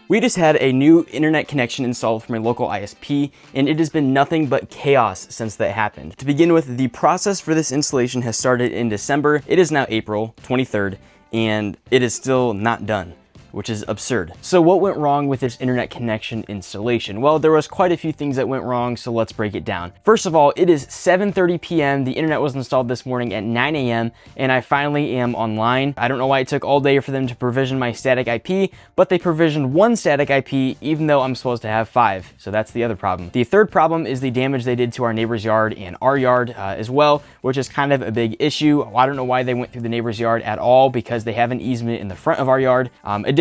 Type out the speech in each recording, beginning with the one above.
We just had a new internet connection installed from a local ISP, and it has been nothing but chaos since that happened. To begin with, the process for this installation has started in December. It is now April 23rd, and it is still not done, which is absurd. So what went wrong with this internet connection installation? Well, there was quite a few things that went wrong, so let's break it down. First of all, it is 7:30 p.m. The internet was installed this morning at 9 a.m. and I finally am online. I don't know why it took all day for them to provision my static IP, but they provisioned one static IP even though I'm supposed to have 5. So that's the other problem. The third problem is the damage they did to our neighbor's yard and our yard as well, which is kind of a big issue. I don't know why they went through the neighbor's yard at all because they have an easement in the front of our yard.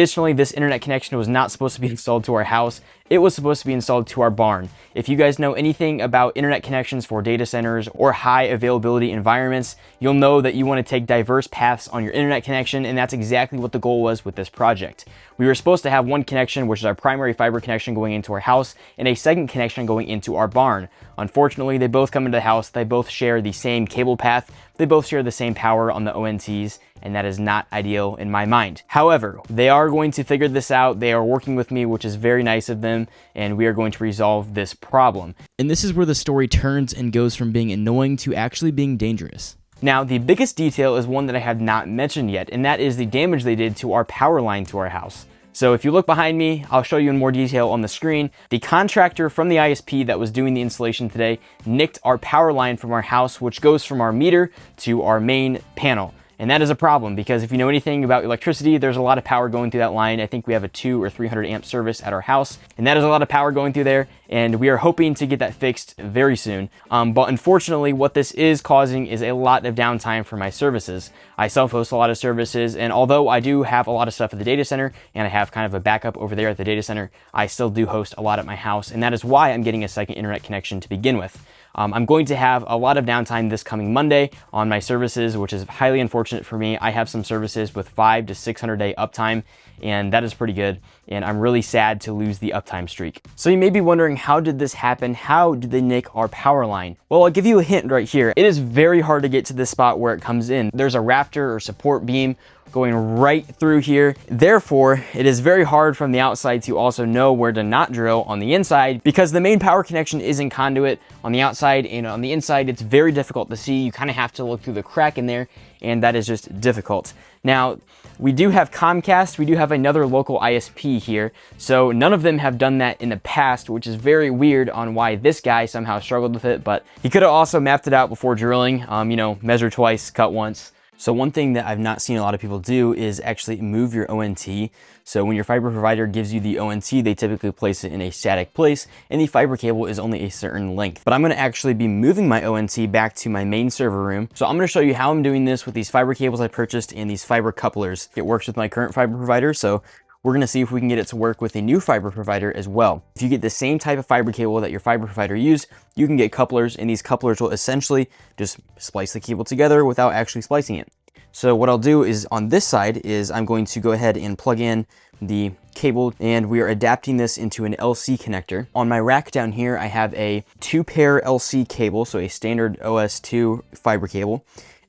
Additionally, this internet connection was not supposed to be installed to our house. It was supposed to be installed to our barn. If you guys know anything about internet connections for data centers or high availability environments, you'll know that you want to take diverse paths on your internet connection, and that's exactly what the goal was with this project. We were supposed to have one connection, which is our primary fiber connection going into our house, and a second connection going into our barn. Unfortunately, they both come into the house, they both share the same cable path, they both share the same power on the ONTs, and that is not ideal in my mind. However, they are going to figure this out. They are working with me, which is very nice of them, and we are going to resolve this problem. And this is where the story turns and goes from being annoying to actually being dangerous. Now, the biggest detail is one that I have not mentioned yet, and that is the damage they did to our power line to our house. So if you look behind me, I'll show you in more detail on the screen. The contractor from the ISP that was doing the installation today nicked our power line from our house, which goes from our meter to our main panel. And that is a problem because if you know anything about electricity, there's a lot of power going through that line. I think we have a 200 or 300 amp service at our house, and that is a lot of power going through there. And we are hoping to get that fixed very soon. But unfortunately, what this is causing is a lot of downtime for my services. I self-host a lot of services, and although I do have a lot of stuff at the data center, and I have kind of a backup over there at the data center, I still do host a lot at my house, and that is why I'm getting a second internet connection to begin with. I'm going to have a lot of downtime this coming Monday on my services, which is highly unfortunate for me. I have some services with 500 to 600 day uptime, and that is pretty good. And I'm really sad to lose the uptime streak. So you may be wondering, how did this happen? How did they nick our power line? Well, I'll give you a hint right here. It is very hard to get to this spot where it comes in. There's a rafter or support beam going right through here. Therefore, it is very hard from the outside to also know where to not drill on the inside because the main power connection is in conduit on the outside, and on the inside, it's very difficult to see. You kind of have to look through the crack in there, and that is just difficult. Now, we do have Comcast, we do have another local ISP here, so none of them have done that in the past, which is very weird on why this guy somehow struggled with it, but he could have also mapped it out before drilling, measure twice, cut once. So one thing that I've not seen a lot of people do is actually move your ONT. So when your fiber provider gives you the ONT, they typically place it in a static place, and the fiber cable is only a certain length. But I'm gonna actually be moving my ONT back to my main server room. So I'm gonna show you how I'm doing this with these fiber cables I purchased and these fiber couplers. It works with my current fiber provider, so we're gonna see if we can get it to work with a new fiber provider as well. If you get the same type of fiber cable that your fiber provider used, you can get couplers, and these couplers will essentially just splice the cable together without actually splicing it. So what I'll do is on this side is I'm going to go ahead and plug in the cable, and we are adapting this into an LC connector. On my rack down here, I have a 2-pair LC cable, so a standard OS2 fiber cable.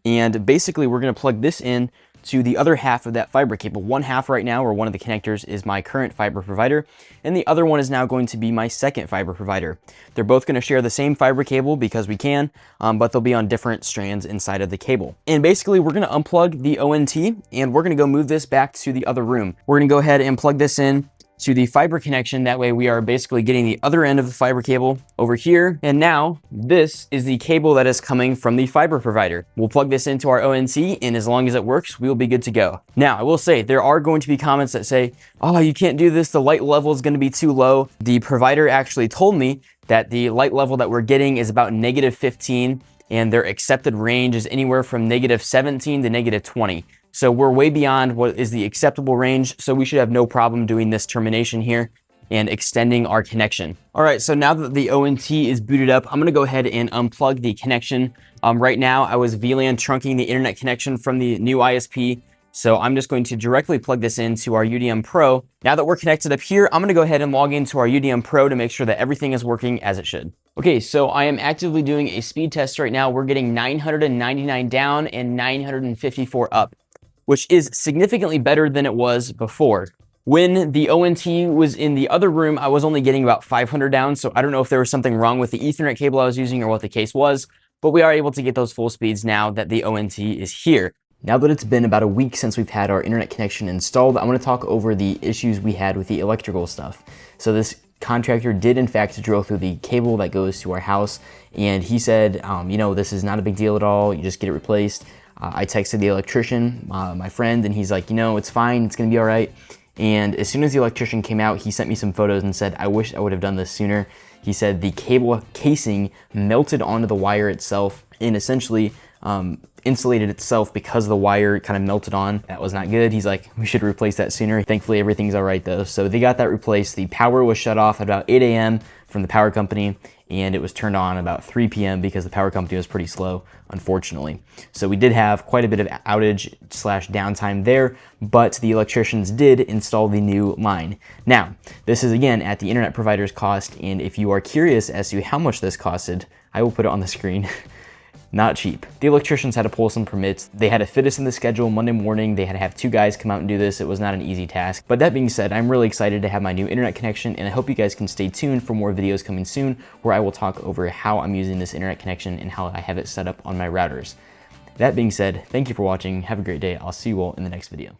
And basically we're gonna plug this in to the other half of that fiber cable. One half right now, or one of the connectors, is my current fiber provider, and the other one is now going to be my second fiber provider. They're both gonna share the same fiber cable because we can, but they'll be on different strands inside of the cable. And basically, we're gonna unplug the ONT, and we're gonna go move this back to the other room. We're gonna go ahead and plug this in to the fiber connection. That way we are basically getting the other end of the fiber cable over here. And now this is the cable that is coming from the fiber provider. We'll plug this into our ONT, and as long as it works, we'll be good to go. Now, I will say there are going to be comments that say, oh, you can't do this. The light level is going to be too low. The provider actually told me that the light level that we're getting is about -15, and their accepted range is anywhere from -17 to -20. So we're way beyond what is the acceptable range, so we should have no problem doing this termination here and extending our connection. All right, so now that the ONT is booted up, I'm gonna go ahead and unplug the connection. Right now, I was VLAN trunking the internet connection from the new ISP, so I'm just going to directly plug this into our UDM Pro. Now that we're connected up here, I'm gonna go ahead and log into our UDM Pro to make sure that everything is working as it should. Okay, so I am actively doing a speed test right now. We're getting 999 down and 954 up, which is significantly better than it was before. When the ONT was in the other room, I was only getting about 500 down, so I don't know if there was something wrong with the Ethernet cable I was using or what the case was, but we are able to get those full speeds now that the ONT is here. Now that it's been about a week since we've had our internet connection installed, I want to talk over the issues we had with the electrical stuff. So this contractor did in fact drill through the cable that goes to our house, and he said, you know, this is not a big deal at all, you just get it replaced. I texted the electrician, my friend, and he's like, you know, it's fine, it's gonna be all right. And as soon as the electrician came out, he sent me some photos and said, I wish I would have done this sooner. He said the cable casing melted onto the wire itself and essentially insulated itself because the wire kind of melted on. That was not good. He's like, we should replace that sooner. Thankfully, everything's all right though. So they got that replaced. The power was shut off at about 8 a.m. from the power company, and it was turned on about 3 p.m. because the power company was pretty slow, unfortunately. So we did have quite a bit of outage / downtime there, but the electricians did install the new line. Now, this is again at the internet provider's cost, and if you are curious as to how much this costed, I will put it on the screen. Not cheap. The electricians had to pull some permits. They had to fit us in the schedule Monday morning. They had to have 2 guys come out and do this. It was not an easy task. But that being said, I'm really excited to have my new internet connection, and I hope you guys can stay tuned for more videos coming soon where I will talk over how I'm using this internet connection and how I have it set up on my routers. That being said, thank you for watching. Have a great day. I'll see you all in the next video.